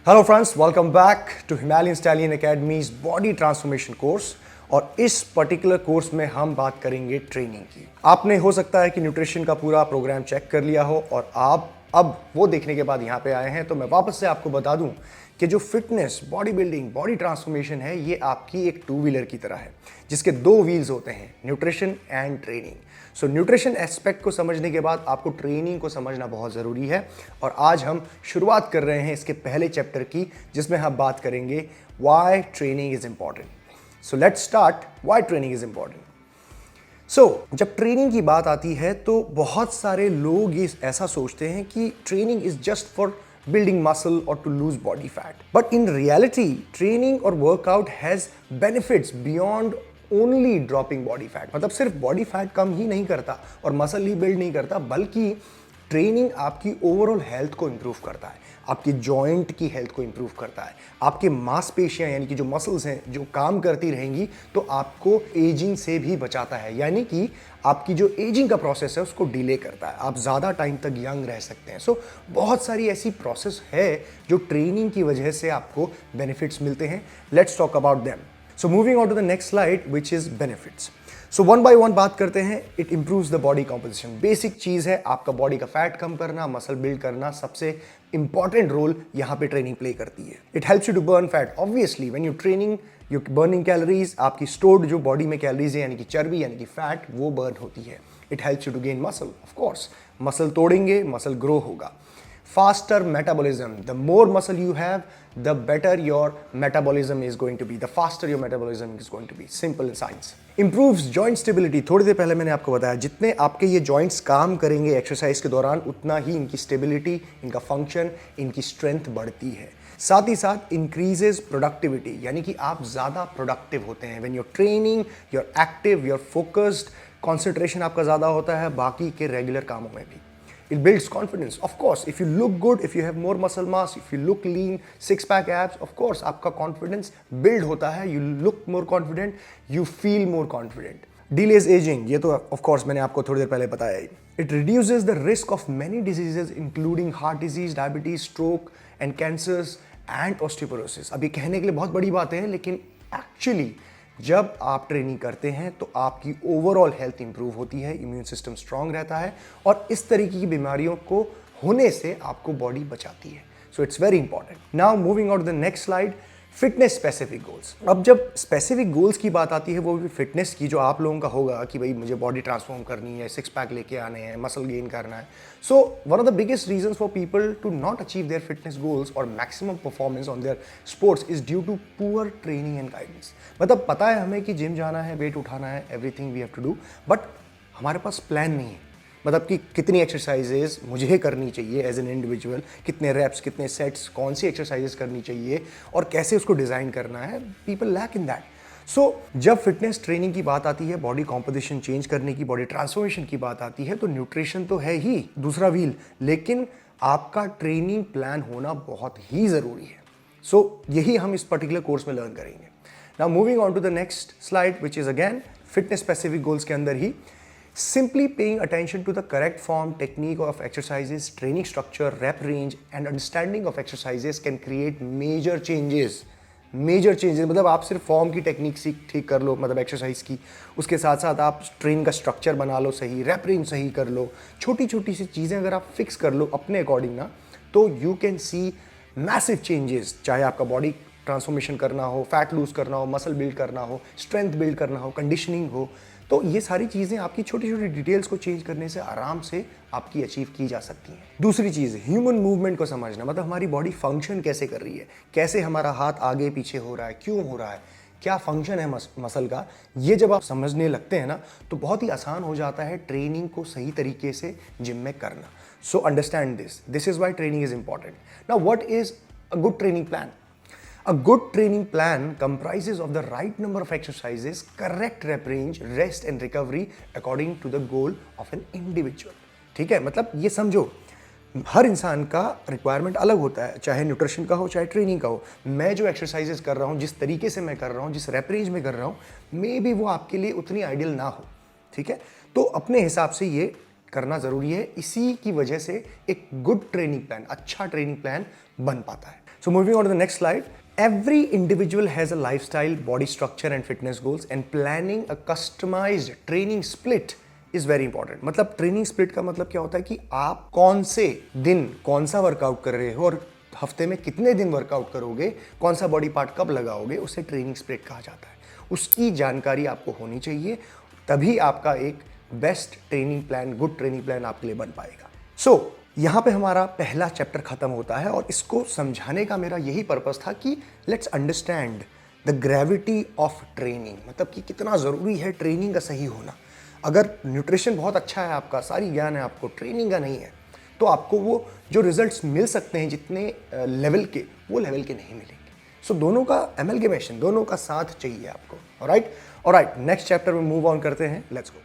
Hello friends, welcome back to Himalayan stallion academy's body transformation course. और इस particular course में हम बात करेंगे ट्रेनिंग की। आपने हो सकता है कि न्यूट्रिशन का पूरा प्रोग्राम चेक कर लिया हो और आप अब वो देखने के बाद यहाँ पे आए हैं, तो मैं वापस से आपको बता दूं कि जो fitness, body building, body transformation है, ये आपकी एक टू व्हीलर की तरह है जिसके दो व्हील्स होते हैं, nutrition and training. So nutrition aspect को समझने के बाद आपको ट्रेनिंग को समझना बहुत ज़रूरी है। और आज हम शुरुआत कर रहे हैं इसके पहले चैप्टर की, जिसमें हम बात करेंगे why training is important. So let's start, why training is important. जब ट्रेनिंग की बात आती है तो बहुत सारे लोग ये ऐसा सोचते हैं कि training is just for building muscle or to lose body fat. But in reality, training or workout has benefits beyond only dropping body fat. मतलब सिर्फ body fat कम ही नहीं करता और मसल ही बिल्ड नहीं करता, बल्कि ट्रेनिंग आपकी ओवरऑल हेल्थ को इंप्रूव करता है, आपकी जॉइंट की हेल्थ को इंप्रूव करता है, आपके मांसपेशियां यानी कि जो मसल्स हैं जो काम करती रहेंगी, तो आपको एजिंग से भी बचाता है, यानी कि आपकी जो एजिंग का प्रोसेस है उसको डिले करता है, आप ज़्यादा टाइम तक यंग रह सकते हैं। सो बहुत सारी ऐसी प्रोसेस है जो ट्रेनिंग की वजह से आपको बेनिफिट्स मिलते हैं। Let's talk about them. So moving on to the next slide which is benefits. So one by one बात करते हैं। It improves the body composition. Basic चीज़ है, आपका बॉडी का फैट कम करना, मसल बिल्ड करना, सबसे इंपॉर्टेंट रोल यहाँ पे ट्रेनिंग प्ले करती है। It helps you to burn fat. Obviously when you training you burning calories, आपकी स्टोर्ड जो बॉडी में कैलोरीज है यानी कि चर्बी यानी कि फैट, वो बर्न होती है। It helps you to gain muscle. Of course muscle तोड़ेंगे, मसल ग्रो होगा। Faster metabolism. The more muscle you have, the better your metabolism is going to be. The faster your metabolism is going to be. Simple in science. Improves joint stability. थोड़ी देर पहले मैंने आपको बताया, जितने आपके ये joints काम करेंगे एक्सरसाइज के दौरान, उतना ही इनकी स्टेबिलिटी, इनका फंक्शन, इनकी स्ट्रेंथ बढ़ती है। साथ ही साथ इंक्रीजेज प्रोडक्टिविटी, यानी कि आप ज़्यादा प्रोडक्टिव होते हैं। When you're training, you're active, you're focused, concentration आपका ज़्यादा होता है बाकी के रेगुलर कामों में भी। It builds confidence. Of course, if you look good, if you have more muscle mass, if you look lean, six-pack abs, of course, आपका confidence build होता है. You look more confident, you feel more confident. Delays aging, ये तो of course मैंने आपको थोड़ी देर पहले बताया ही. It reduces the risk of many diseases, including heart disease, diabetes, stroke, and cancers, and osteoporosis. अब ये कहने के लिए बहुत बड़ी बातें हैं, लेकिन actually जब आप ट्रेनिंग करते हैं तो आपकी ओवरऑल हेल्थ इंप्रूव होती है, इम्यून सिस्टम स्ट्रांग रहता है और इस तरीके की बीमारियों को होने से आपको बॉडी बचाती है। So it's very important. Now moving on to the next slide, fitness specific goals. अब जब स्पेसिफिक गोल्स की बात आती है, वो भी फिटनेस की, जो आप लोगों का होगा कि भाई मुझे बॉडी ट्रांसफॉर्म करनी है, सिक्स पैक लेके आने हैं, मसल गेन करना है। So one of the biggest reasons for people to not achieve their fitness goals और maximum performance on their sports is due to poor training and guidance. मतलब पता है हमें कि जिम जाना है, वेट उठाना है, everything we have to do, but हमारे पास प्लान नहीं है। मतलब कि कितनी एक्सरसाइजेज मुझे करनी चाहिए एज एन इंडिविजुअल, कितने रेप्स, कितने सेट्स, कौन सी एक्सरसाइजेज करनी चाहिए और कैसे उसको डिज़ाइन करना है। People lack in that. So जब फिटनेस ट्रेनिंग की बात आती है, बॉडी कॉम्पोजिशन चेंज करने की, बॉडी ट्रांसफॉर्मेशन की बात आती है, तो न्यूट्रिशन तो है ही दूसरा व्हील, लेकिन आपका ट्रेनिंग प्लान होना बहुत ही ज़रूरी है। सो यही हम इस पर्टिकुलर कोर्स में लर्न करेंगे। Now moving on to the next slide which is again fitness specific goals के अंदर ही simply paying attention to the correct form, technique of exercises, training structure, rep range and understanding of exercises can create major changes. मतलब आप सिर्फ form की technique ठीक कर लो, मतलब exercise की, उसके साथ साथ आप ट्रेन का स्ट्रक्चर बना लो सही, रेप रेंज सही कर लो, छोटी छोटी सी चीज़ें अगर आप फिक्स कर लो अपने अकॉर्डिंग ना, तो you can see massive changes. चाहे आपका बॉडी ट्रांसफॉर्मेशन करना हो, फैट लूज करना हो, मसल बिल्ड करना हो, स्ट्रेंथ बिल्ड करना हो, कंडीशनिंग हो, तो ये सारी चीज़ें आपकी छोटी छोटी डिटेल्स को चेंज करने से आराम से आपकी अचीव की जा सकती हैं। दूसरी चीज़, ह्यूमन मूवमेंट को समझना, मतलब हमारी बॉडी फंक्शन कैसे कर रही है, कैसे हमारा हाथ आगे पीछे हो रहा है, क्यों हो रहा है, क्या फंक्शन है मसल का। ये जब आप समझने लगते हैं ना, तो बहुत ही आसान हो जाता है ट्रेनिंग को सही तरीके से जिम में करना। So understand this is why training is important. Now what is a good training plan? A good training plan comprises of the right number of exercises, correct rep range, rest and recovery according to the goal of an individual. ठीक है, मतलब ये समझो, हर इंसान का requirement अलग होता है, चाहे न्यूट्रिशन का हो, चाहे ट्रेनिंग का हो। मैं जो एक्सरसाइजेस कर रहा हूँ, जिस तरीके से मैं कर रहा हूँ, जिस rep range में कर रहा हूँ, मे बी वो आपके लिए उतनी आइडियल ना हो। ठीक है, तो अपने हिसाब से ये करना ज़रूरी है। इसी की वजह से एक गुड ट्रेनिंग प्लान, अच्छा ट्रेनिंग प्लान बन पाता है। So moving on to the next slide. Every individual has a lifestyle, body structure and fitness goals, and planning a customized training split is very important. मतलब training split का मतलब क्या होता है कि आप कौन से दिन कौन सा वर्कआउट कर रहे हो और हफ्ते में कितने दिन वर्कआउट करोगे, कौन सा बॉडी पार्ट कब लगाओगे, उसे ट्रेनिंग स्प्लिट कहा जाता है. उसकी जानकारी आपको होनी चाहिए, तभी आपका एक best training plan, good training plan आपके लिए बन पाएगा. सो यहाँ पे हमारा पहला चैप्टर खत्म होता है और इसको समझाने का मेरा यही पर्पस था कि let's understand the gravity of training. मतलब कि कितना ज़रूरी है ट्रेनिंग का सही होना. अगर न्यूट्रिशन बहुत अच्छा है आपका, सारी ज्ञान है आपको, ट्रेनिंग का नहीं है, तो आपको वो जो रिजल्ट्स मिल सकते हैं जितने लेवल के, वो लेवल के नहीं मिलेंगे. सो दोनों का एमलगेमेशन, दोनों का साथ चाहिए आपको. ऑलराइट, नेक्स्ट चैप्टर में मूव ऑन करते हैं. Let's go.